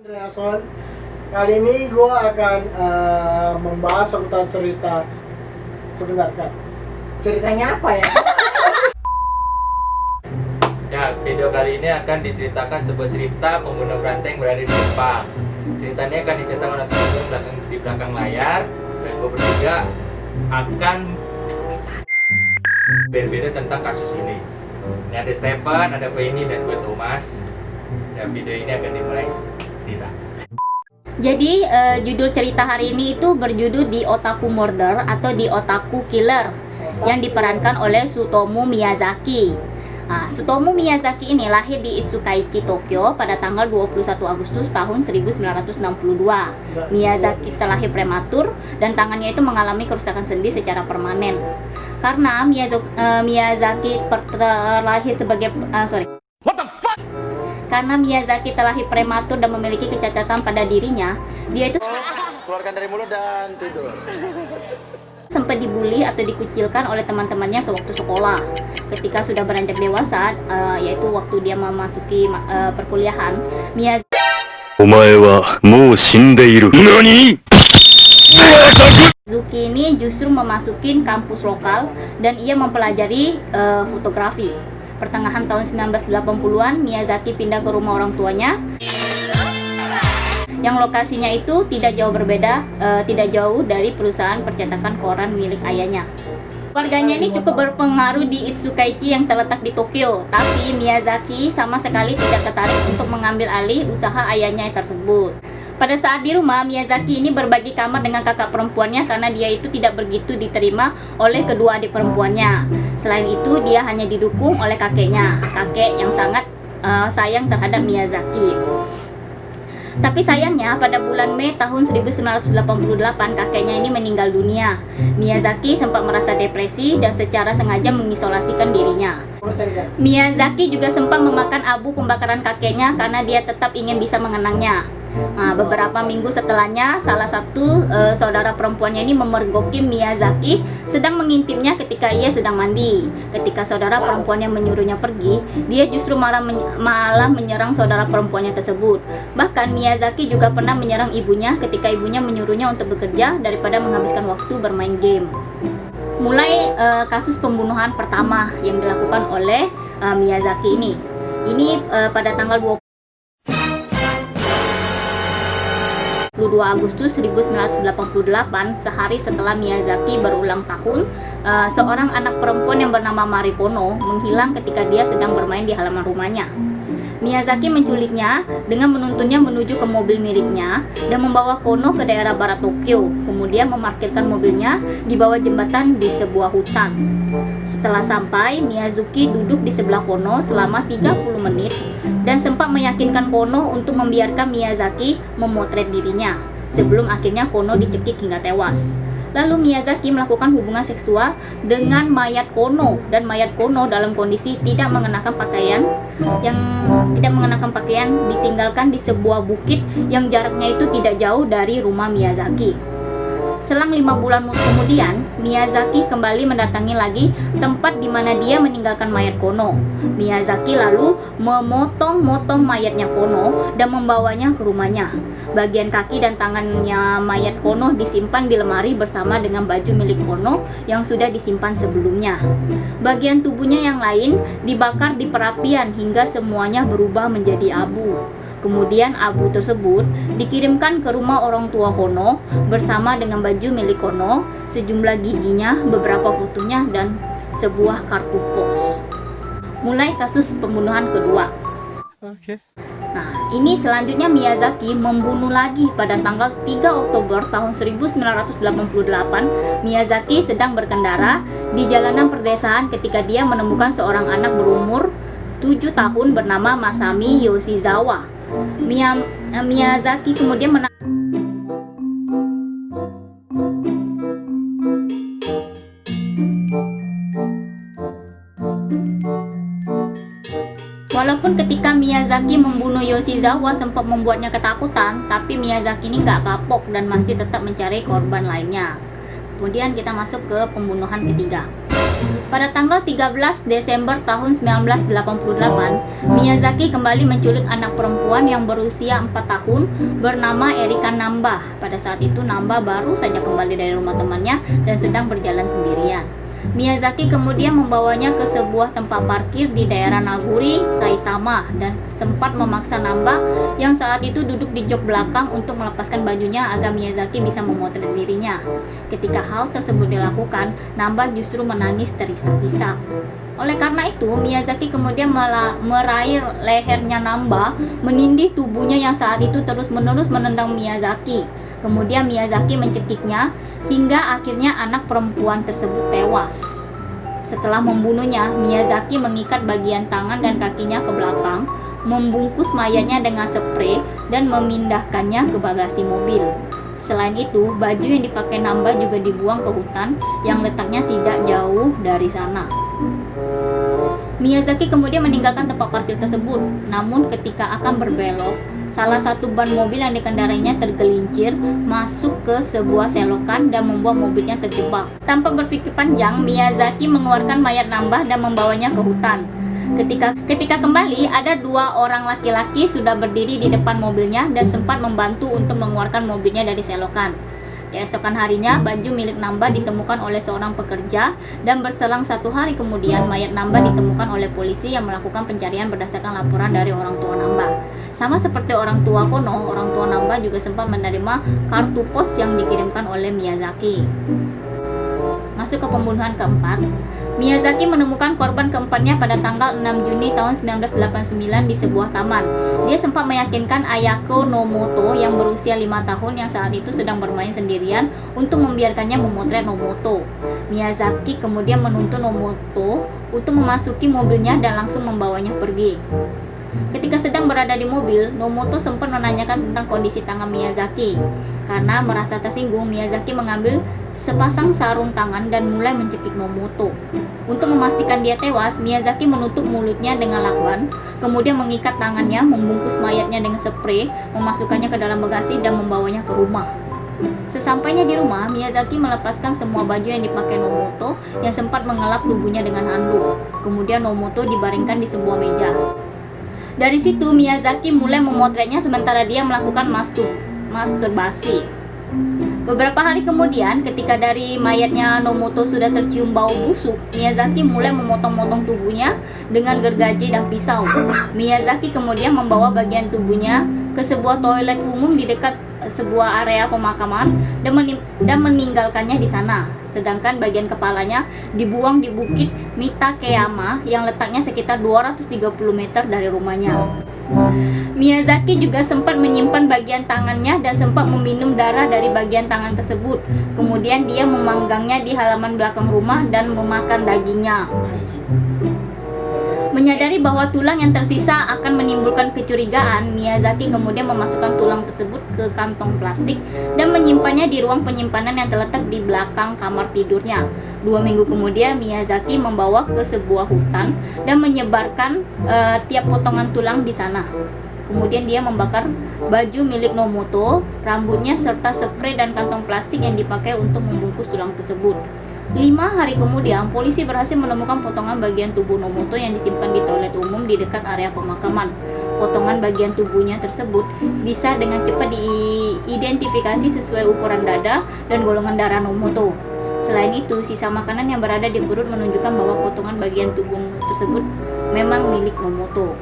Andreason. Kali ini gue akan membahas seputar cerita. Sebentar kan, ceritanya apa ya? Ya, video kali ini akan diceritakan sebuah cerita pembunuh berantai yang berada di Jepang. Ceritanya akan diceritakan oleh teman-teman di belakang layar, dan gue bertiga akan berbeda tentang kasus ini. Ini ada Stefan, ada Feni, dan gue Thomas. Dan video ini akan dimulai cerita. Jadi judul cerita hari ini itu berjudul The Otaku Murder atau The Otaku Killer yang diperankan oleh Tsutomu Miyazaki. Tsutomu Miyazaki ini lahir di Isukaichi, Tokyo pada tanggal 21 Agustus tahun 1962. Miyazaki terlahir prematur dan tangannya itu mengalami kerusakan sendi secara permanen. Karena Miyazaki terlahir sebagai Karena Miyazaki terlahir prematur dan memiliki kecacatan pada dirinya, dia itu Keluarkan dari mulut dan tidur. sempat dibully atau dikucilkan oleh teman-temannya sewaktu sekolah. Ketika sudah beranjak dewasa, yaitu waktu dia memasuki perkuliahan, Miyazaki ini justru memasuki kampus lokal dan ia mempelajari fotografi. Pertengahan tahun 1980-an, Miyazaki pindah ke rumah orang tuanya yang lokasinya itu tidak jauh dari perusahaan percetakan koran milik ayahnya. Keluarganya ini cukup berpengaruh di Isukaichi yang terletak di Tokyo, tapi Miyazaki sama sekali tidak tertarik untuk mengambil alih usaha ayahnya tersebut. Pada saat di rumah, Miyazaki ini berbagi kamar dengan kakak perempuannya karena dia itu tidak begitu diterima oleh kedua adik perempuannya. Selain itu, dia hanya didukung oleh kakeknya, kakek yang sangat sayang terhadap Miyazaki. Tapi sayangnya, pada bulan Mei tahun 1988, kakeknya ini meninggal dunia. Miyazaki sempat merasa depresi dan secara sengaja mengisolasikan dirinya. Miyazaki juga sempat memakan abu pembakaran kakeknya karena dia tetap ingin bisa mengenangnya. Beberapa minggu setelahnya, salah satu saudara perempuannya ini memergoki Miyazaki sedang mengintipnya ketika ia sedang mandi. Ketika saudara perempuannya menyuruhnya pergi, dia justru malah menyerang saudara perempuannya tersebut. Bahkan Miyazaki juga pernah menyerang ibunya ketika ibunya menyuruhnya untuk bekerja daripada menghabiskan waktu bermain game. Mulai kasus pembunuhan pertama yang dilakukan oleh Miyazaki ini pada tanggal 22 Agustus 1988, sehari setelah Miyazaki berulang tahun, seorang anak perempuan yang bernama Marikono menghilang ketika dia sedang bermain di halaman rumahnya. Miyazaki menculiknya dengan menuntunnya menuju ke mobil miliknya dan membawa Kono ke daerah barat Tokyo, kemudian memarkirkan mobilnya di bawah jembatan di sebuah hutan. Setelah sampai, Miyazaki duduk di sebelah Kono selama 30 menit dan sempat meyakinkan Kono untuk membiarkan Miyazaki memotret dirinya sebelum akhirnya Kono dicekik hingga tewas. Lalu Miyazaki melakukan hubungan seksual dengan mayat Kono dan mayat Kono dalam kondisi tidak mengenakan pakaian ditinggalkan di sebuah bukit yang jaraknya itu tidak jauh dari rumah Miyazaki. Selang 5 bulan kemudian, Miyazaki kembali mendatangi lagi tempat di mana dia meninggalkan mayat Kono. Miyazaki lalu memotong-motong mayatnya Kono dan membawanya ke rumahnya. Bagian kaki dan tangannya mayat Kono disimpan di lemari bersama dengan baju milik Kono yang sudah disimpan sebelumnya. Bagian tubuhnya yang lain dibakar di perapian hingga semuanya berubah menjadi abu. Kemudian abu tersebut dikirimkan ke rumah orang tua Kono bersama dengan baju milik Kono, sejumlah giginya, beberapa fotonya, dan sebuah kartu pos. Mulai kasus pembunuhan kedua. Ini selanjutnya Miyazaki membunuh lagi pada tanggal 3 Oktober tahun 1988. Miyazaki sedang berkendara di jalanan perdesaan ketika dia menemukan seorang anak berumur 7 tahun bernama Masami Yoshizawa. Miyazaki kemudian Walaupun ketika Miyazaki membunuh Yoshizawa sempat membuatnya ketakutan, tapi Miyazaki ini nggak kapok dan masih tetap mencari korban lainnya. Kemudian kita masuk ke pembunuhan ketiga. Pada tanggal 13 Desember tahun 1988, Miyazaki kembali menculik anak perempuan yang berusia 4 tahun bernama Erika Namba. Pada saat itu Namba baru saja kembali dari rumah temannya dan sedang berjalan sendirian. Miyazaki kemudian membawanya ke sebuah tempat parkir di daerah Naguri, Saitama, dan sempat memaksa Namba yang saat itu duduk di jok belakang untuk melepaskan bajunya agar Miyazaki bisa memotret dirinya. Ketika hal tersebut dilakukan, Namba justru menangis terisak-isak. Oleh karena itu, Miyazaki kemudian meraih lehernya Namba, menindih tubuhnya yang saat itu terus-menerus menendang Miyazaki. Kemudian Miyazaki mencekiknya hingga akhirnya anak perempuan tersebut tewas. Setelah membunuhnya, Miyazaki mengikat bagian tangan dan kakinya ke belakang, membungkus mayatnya dengan spray dan memindahkannya ke bagasi mobil. Selain itu, baju yang dipakai Namba juga dibuang ke hutan yang letaknya tidak jauh dari sana. Miyazaki kemudian meninggalkan tempat parkir tersebut, namun ketika akan berbelok, salah satu ban mobil yang dikendarainya tergelincir masuk ke sebuah selokan dan membuat mobilnya terjebak. Tanpa berpikir panjang, Miyazaki mengeluarkan mayat Namba dan membawanya ke hutan. Ketika kembali, ada 2 orang laki-laki sudah berdiri di depan mobilnya dan sempat membantu untuk mengeluarkan mobilnya dari selokan. Keesokan harinya, baju milik Namba ditemukan oleh seorang pekerja dan berselang 1 hari kemudian, mayat Namba ditemukan oleh polisi yang melakukan pencarian berdasarkan laporan dari orang tua Namba. Sama seperti orang tua Kono, orang tua Namba juga sempat menerima kartu pos yang dikirimkan oleh Miyazaki. Masuk ke pembunuhan keempat, Miyazaki menemukan korban keempatnya pada tanggal 6 Juni tahun 1989 di sebuah taman. Dia sempat meyakinkan Ayako Nomoto yang berusia 5 tahun yang saat itu sedang bermain sendirian untuk membiarkannya memotret Nomoto. Miyazaki kemudian menuntun Nomoto untuk memasuki mobilnya dan langsung membawanya pergi. Ketika sedang berada di mobil, Nomoto sempat menanyakan tentang kondisi tangan Miyazaki. Karena merasa tersinggung, Miyazaki mengambil sepasang sarung tangan dan mulai mencekik Nomoto. Untuk memastikan dia tewas, Miyazaki menutup mulutnya dengan lakban, kemudian mengikat tangannya, membungkus mayatnya dengan spray, memasukkannya ke dalam bagasi dan membawanya ke rumah. Sesampainya di rumah, Miyazaki melepaskan semua baju yang dipakai Nomoto yang sempat mengelap tubuhnya dengan handuk. Kemudian Nomoto dibaringkan di sebuah meja. Dari situ Miyazaki mulai memotretnya sementara dia melakukan masturbasi. Beberapa hari kemudian, ketika dari mayatnya Nomoto sudah tercium bau busuk, Miyazaki mulai memotong-motong tubuhnya dengan gergaji dan pisau. Miyazaki kemudian membawa bagian tubuhnya ke sebuah toilet umum di dekat sebuah area pemakaman dan meninggalkannya di sana. Sedangkan bagian kepalanya dibuang di bukit Mitakeyama yang letaknya sekitar 230 meter dari rumahnya. Miyazaki juga sempat menyimpan bagian tangannya dan sempat meminum darah dari bagian tangan tersebut. Kemudian dia memanggangnya di halaman belakang rumah dan memakan dagingnya. Menyadari bahwa tulang yang tersisa akan menimbulkan kecurigaan, Miyazaki kemudian memasukkan tulang tersebut ke kantong plastik dan menyimpannya di ruang penyimpanan yang terletak di belakang kamar tidurnya. 2 minggu kemudian, Miyazaki membawa ke sebuah hutan dan menyebarkan tiap potongan tulang di sana. Kemudian dia membakar baju milik Nomoto, rambutnya, serta spray dan kantong plastik yang dipakai untuk membungkus tulang tersebut. 5 hari kemudian, polisi berhasil menemukan potongan bagian tubuh Nomoto yang disimpan di toilet umum di dekat area pemakaman. Potongan bagian tubuhnya tersebut bisa dengan cepat diidentifikasi sesuai ukuran dada dan golongan darah Nomoto. Selain itu, sisa makanan yang berada di perut menunjukkan bahwa potongan bagian tubuh tersebut memang milik Nomoto.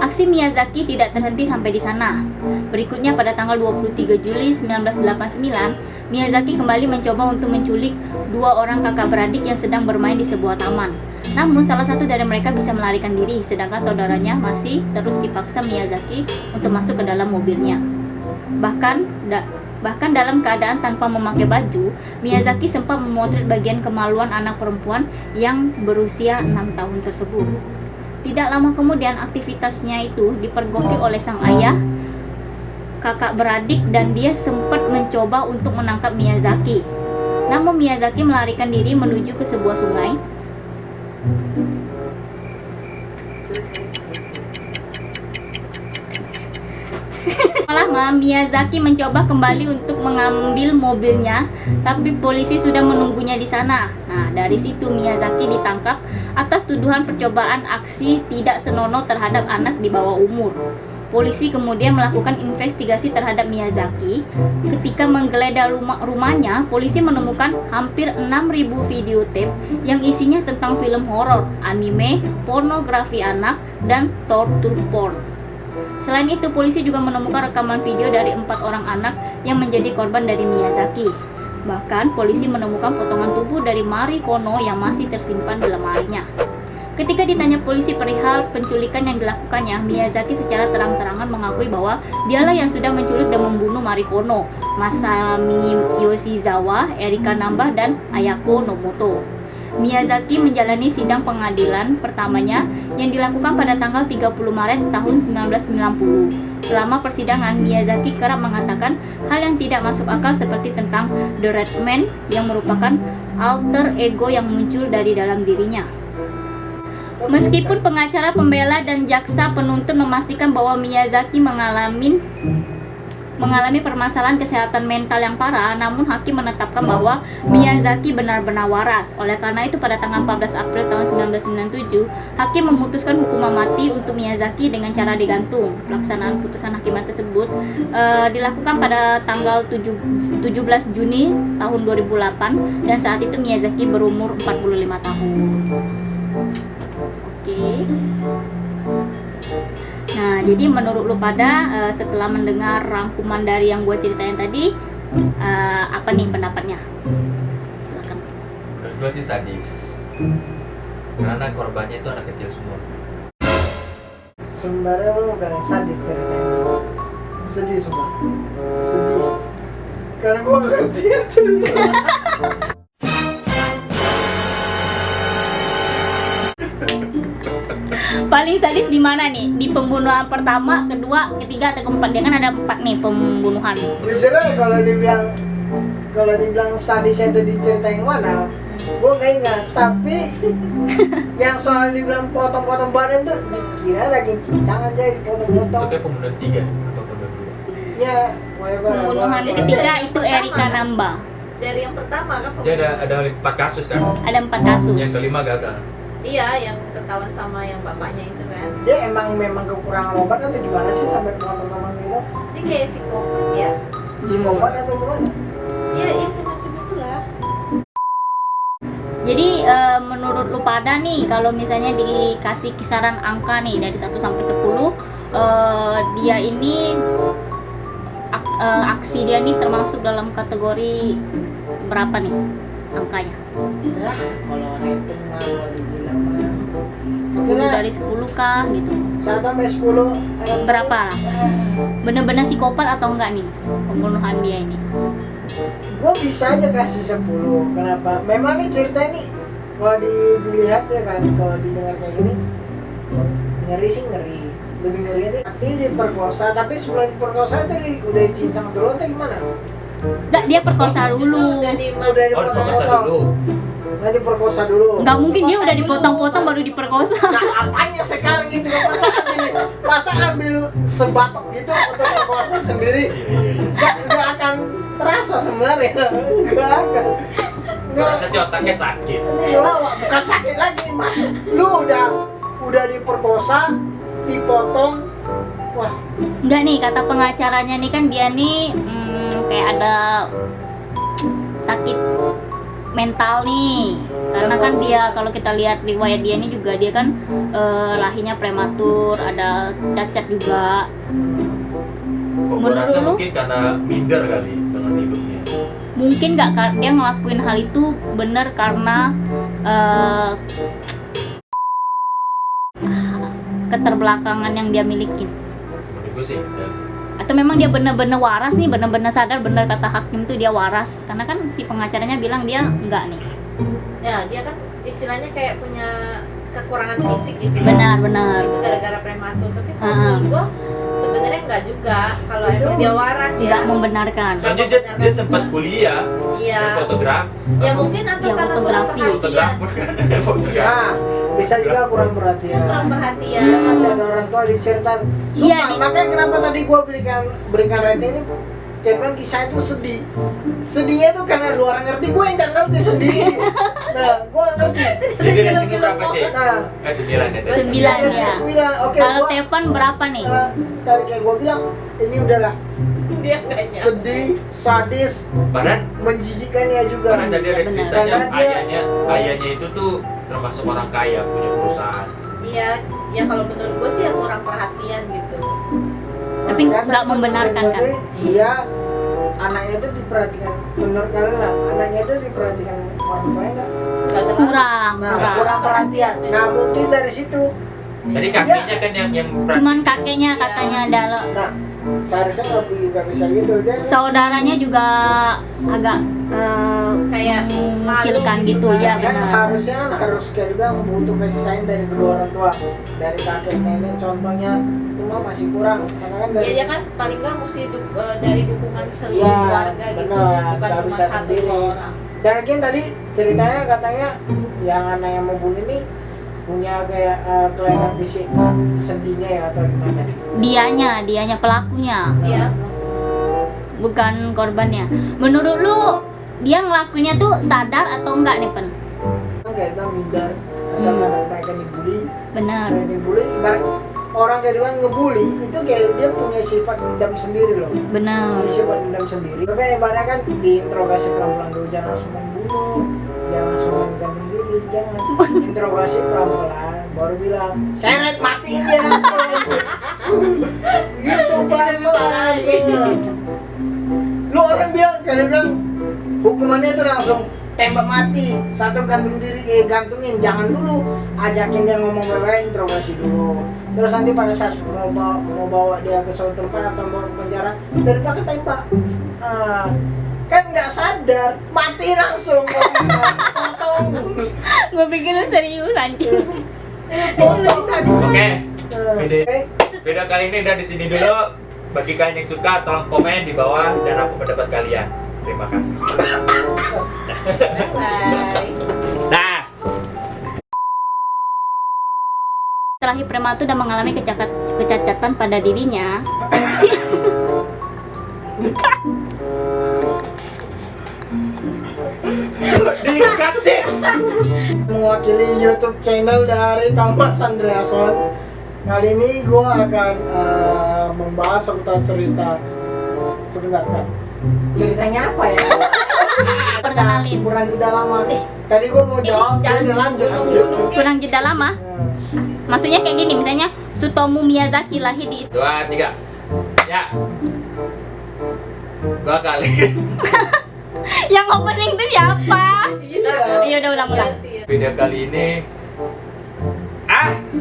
Aksi Miyazaki tidak terhenti sampai di sana. Berikutnya pada tanggal 23 Juli 1989, Miyazaki kembali mencoba untuk menculik 2 orang kakak beradik yang sedang bermain di sebuah taman. Namun salah satu dari mereka bisa melarikan diri, sedangkan saudaranya masih terus dipaksa Miyazaki untuk masuk ke dalam mobilnya. Bahkan dalam keadaan tanpa memakai baju, Miyazaki sempat memotret bagian kemaluan anak perempuan yang berusia 6 tahun tersebut. Tidak lama kemudian aktivitasnya itu dipergoki oleh sang ayah, kakak beradik, dan dia sempat mencoba untuk menangkap Miyazaki. Namun Miyazaki melarikan diri menuju ke sebuah sungai. pertama, Miyazaki mencoba kembali untuk mengambil mobilnya, tapi polisi sudah menunggunya di sana. Nah, dari situ Miyazaki ditangkap atas tuduhan percobaan aksi tidak senonoh terhadap anak di bawah umur. Polisi kemudian melakukan investigasi terhadap Miyazaki. Ketika menggeledah rumahnya, polisi menemukan hampir 6.000 videotape yang isinya tentang film horor, anime, pornografi anak, dan torture porn. Selain itu, polisi juga menemukan rekaman video dari 4 orang anak yang menjadi korban dari Miyazaki. Bahkan, polisi menemukan potongan tubuh dari Mari Kono yang masih tersimpan di lemarinya. Ketika ditanya polisi perihal penculikan yang dilakukannya, Miyazaki secara terang-terangan mengakui bahwa dialah yang sudah menculik dan membunuh Mari Kono, Masami Yoshizawa, Erika Namba, dan Ayako Nomoto. Miyazaki menjalani sidang pengadilan pertamanya yang dilakukan pada tanggal 30 Maret tahun 1990. Selama persidangan, Miyazaki kerap mengatakan hal yang tidak masuk akal seperti tentang The Red Man yang merupakan alter ego yang muncul dari dalam dirinya. Meskipun pengacara pembela dan jaksa penuntut memastikan bahwa Miyazaki mengalami permasalahan kesehatan mental yang parah, namun hakim menetapkan bahwa Miyazaki benar-benar waras. Oleh karena itu, pada tanggal 14 April tahun 1997, hakim memutuskan hukuman mati untuk Miyazaki dengan cara digantung. Pelaksanaan putusan hakiman tersebut dilakukan pada tanggal 17 Juni tahun 2008, dan saat itu Miyazaki berumur 45 tahun. Oke. Nah, jadi menurut lu pada setelah mendengar rangkuman dari yang gue ceritain tadi, apa nih pendapatnya? Silakan. Menurut gue sih sadis. Karena korbannya itu anak kecil semua. Sebenarnya lu udah sadis ceritanya. Sedih semua. Sedih. Karena gue gak ngerti cerita. Paling sadis di mana nih? Di pembunuhan pertama, kedua, ketiga, atau keempat? Dia kan ada 4 nih pembunuhan. Jujur aja kalau dibilang sadisnya itu di cerita yang mana, gue nggak ingat. Tapi yang soal dibilang potong-potong badan tuh dikira daging cincang aja dipotong-potong. Itu kayak pembunuhan 3 atau pembunuhan 2. Ya, whatever. Pembunuhan ketiga itu Erika Namba. Dari yang pertama kan Dia ada 4 kasus kan. Ada 4 kasus. Yang kelima gagal. iya, yang ketahuan sama yang bapaknya itu kan. Dia memang kekurangan obat atau gimana sih sampai potong-potong gitu? Dia kayak psikopat ya. Psikopat atau gimana? Iya, semacam itulah. Jadi menurut lu pada nih, kalau misalnya dikasih kisaran angka nih dari 1 sampai 10, dia ini aksi dia nih termasuk dalam kategori berapa nih angkanya? Ya, kalau rating mah kalau dibilang mah 10 dari 10 kah gitu? 1 sampai 10 Berapa lah? Bener-bener psikopat atau enggak nih pembunuhan dia ini? Gue bisa aja kasih 10. Kenapa? Memang nih cerita ini kalau dilihat ya kan, kalau didengar kayak gini ngeri sih, ngeri. Lebih ngeri itu nanti diperkosa, tapi sebelum diperkosa itu udah dicincang dulu atau gimana? Enggak, dia perkosa dulu. Udah Diperkosa dipotong-potong. dulu. Udah diperkosa dulu. Enggak mungkin dia udah dipotong-potong baru diperkosa. Nah, apanya sekarang gitu? Masa ambil sebatok gitu untuk perkosa sendiri? Nggak akan terasa sebenarnya. Nggak akan. Gue rasa sih otaknya sakit. Ini lawak, bukan sakit lagi mas. Lu udah diperkosa, dipotong. Wah, Enggak nih, kata pengacaranya nih kan dia nih kayak ada sakit mental nih. Karena kan dia, kalau kita lihat riwayat dia ini juga, dia kan lahirnya prematur, ada cacat juga. Gue Menurut rasa lu? mungkin karena minder kali dengan hidupnya. Mungkin nggak dia ngelakuin hal itu bener karena keterbelakangan yang dia miliki, Menurut gue sih ya. atau memang dia bener-bener waras nih, bener-bener sadar, bener kata hakim tuh dia waras, karena kan si pengacaranya bilang dia enggak nih. Ya, dia kan istilahnya kayak punya kekurangan fisik gitu. Benar. Itu gara-gara prematur. Tapi kalau Ah. menurut gua sebenarnya enggak juga. Kalau Itu emang dia waras ya. Nggak membenarkan. Soalnya dia sempat kuliah Iya. fotograf. Ya mungkin atau Ya, karena fotografi. kurang perhatian. Fotografer kan. Fotografer. Nah, bisa juga kurang perhatian. Kurang perhatian. Iya, masih ada orang tua diceritain. Sumpah, Iya, makanya kenapa tadi gua berikan rating ini, kayak bilang kisah itu sedih. Sedihnya tuh karena lu orang ngerti, gue yang nggak ngerti sendiri. Nah, gue nggak ngerti. Jadi ratingnya berapa, Cek? Nah, 9 ya. Teh? 9 dari ya. 9. Oke, Kalau gua Tepan berapa nih? tadi kayak gue bilang, ini udahlah Dia enggak nyampe. sedih, sadis, Padahal menjijikan ya juga. Karena tadi ada Iya, benar. ceritanya Karena dia- ayahnya itu tuh termasuk orang kaya punya perusahaan. Iya, ya kalau menurut gue sih ya kurang perhatian gitu. Tapi Maksudnya nggak kan membenarkan kan? Iya, anaknya itu diperhatikan. Menurut kalian lah, anaknya itu diperhatikan orang tuanya nggak? Enggak terlalu. Kurang, Nah, kurang. kurang perhatian. Nah, mungkin dari situ. Tadi kakinya kan yang Cuman kakeknya katanya ada Nah, seharusnya nggak bisa gitu. Dia saudaranya juga agak Kayak mengecilkan malu gitu gitu ya kan benar. harusnya kan harus kayak bilang butuh kasih sayang dari kedua orang tua, dari kakek nenek contohnya itu mah masih kurang. Karena kan Ya dari dia kan paling nggak mesti dari dukungan seluruh Iya, keluarga gitu, benar. bukan Nggak cuma bisa satu sendiri. dua orang. dan lagi tadi ceritanya katanya yang anak yang mau bunuh ini punya kayak kelainan fisik sendinya ya atau gimana tadi? Dianya pelakunya, Iya. bukan korbannya. Menurut lu dia ngelakuinnya tuh sadar atau enggak nih Pen? Kan kayak bilang minder atau karena mereka dibully. Benar. Mereka dibully, ibarat orang kayak dia ngebully itu kayak dia punya sifat dendam sendiri loh. Benar. Punya sifat dendam sendiri. Makanya ibaratnya kan diinterogasi pelan-pelan dulu, jangan langsung membunuh, jangan langsung gantung diri, jangan. Interogasi pelan-pelan, baru bilang seret matiin dia langsung. Gitu pelan-pelan. Lu orang bilang kayak bilang hukumannya itu langsung tembak mati, satu gantung diri, gantungin, jangan dulu, ajakin dia ngomong baik-baik, interogasi dulu. Terus nanti pada saat mau bawa dia ke suatu tempat atau mau ke penjara, dari belakang tembak. Kan nggak sadar, mati langsung. Potong. Gue pikir lu serius anjir. Potong. Oke. Oke. Video kali ini udah di sini dulu. Bagi kalian yang suka, tolong komen di bawah dan apa pendapat kalian. Terima kasih. Bye. Nah, Terakhir Premato sudah mengalami kecacatan pada dirinya. diikat sih. Mewakili YouTube channel dari Thomas Andreasson. Kali ini gue akan membahas seputar cerita. Sebentar, Kak. Ceritanya apa ya? Perkenalin. Kurang jeda lama. Tadi gue mau jawab, dia jangan udah lanjut. gunung-gunung. Kurang jeda lama. Maksudnya kayak gini, misalnya Tsutomu Miyazaki lahir di 2, 3. Ya. Gua kali. yang opening tuh siapa? Iya. Ya udah ulang-ulang. Video kali ini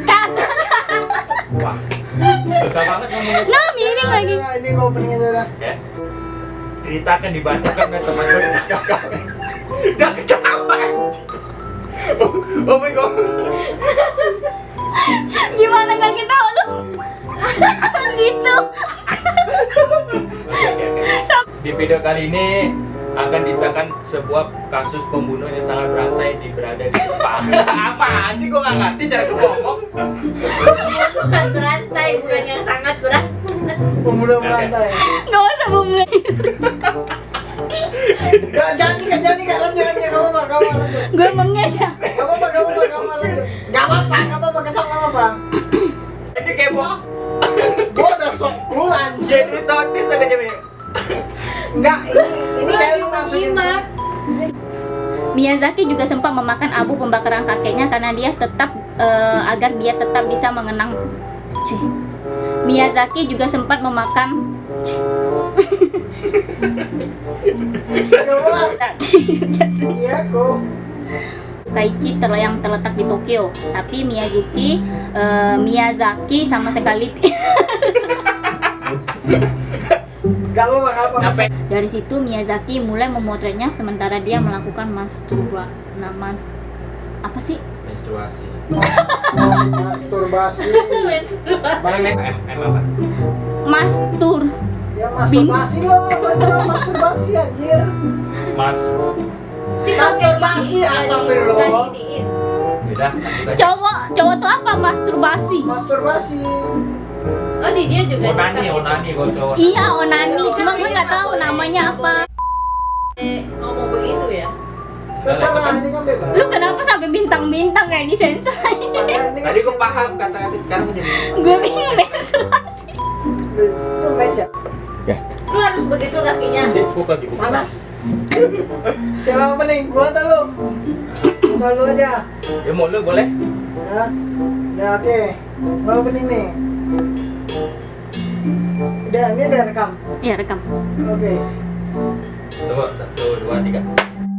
Cut. wah. Susah banget ngomongnya. Nah, miring lagi. Ini gue openingnya sudah. Ya. Cerita akan dibacakan oleh teman gue di kakak. Jangan ketawa. Oh my god. Gimana gak kita lu? Gitu. Oke. Di video kali ini akan ditakan sebuah kasus pembunuh yang sangat berantai berada di Jepang. Apa sih, gue gak ngerti cara ngomong. Bukan berantai, bukan yang sangat berat. Pembunuh Oke. berantai. Gak usah memulai. Jangan nih, lanjut. Gak apa-apa, lanjut. Gue menges ya. Gak apa-apa, lanjut. Gak apa-apa, kesal gak apa-apa. Ini kepo. Gue udah sok cool anjir. Jadi totis agak jam ini. Enggak, ini kayak lu masukin nyimak. Miyazaki juga sempat memakan abu pembakaran kakeknya karena dia tetap agar dia tetap bisa mengenang. Cih. Miyazaki juga sempat memakan. Iya kok. Kaichi yang terletak di Tokyo, tapi Miyazaki sama sekali Gak apa-apa. Sampai dari situ Miyazaki mulai memotretnya sementara dia melakukan apa sih? menstruasi. Masturbasi. M apa? Mastur. Ya masturbasi lo, bener masturbasi anjir. Mas. Masturbasi, astagfirullah. Beda, lanjut aja. Cowok tuh apa masturbasi? Masturbasi. Oh di dia juga Onani, dicat onani kalau cowok. Iya, onani. Cuma gue nggak tahu namanya apa. ngomong begitu ya. Terserah, ini kan bebas. Lu kenapa sampai bintang-bintang kayak di sensor? Padahal ini kan Tadi gue paham kata-kata sekarang gue jadi. Gue bingung menstruasi. Lu baca. Lu harus begitu kakinya. Bukan dibuka. Panas. Siapa yang pening? Gua atau lu? Gua lu aja. Ya mau lu boleh. Ya. Udah oke. Mau pening nih. Udah, ini udah rekam. Ya rekam. Oke. Coba 1, 2, 3.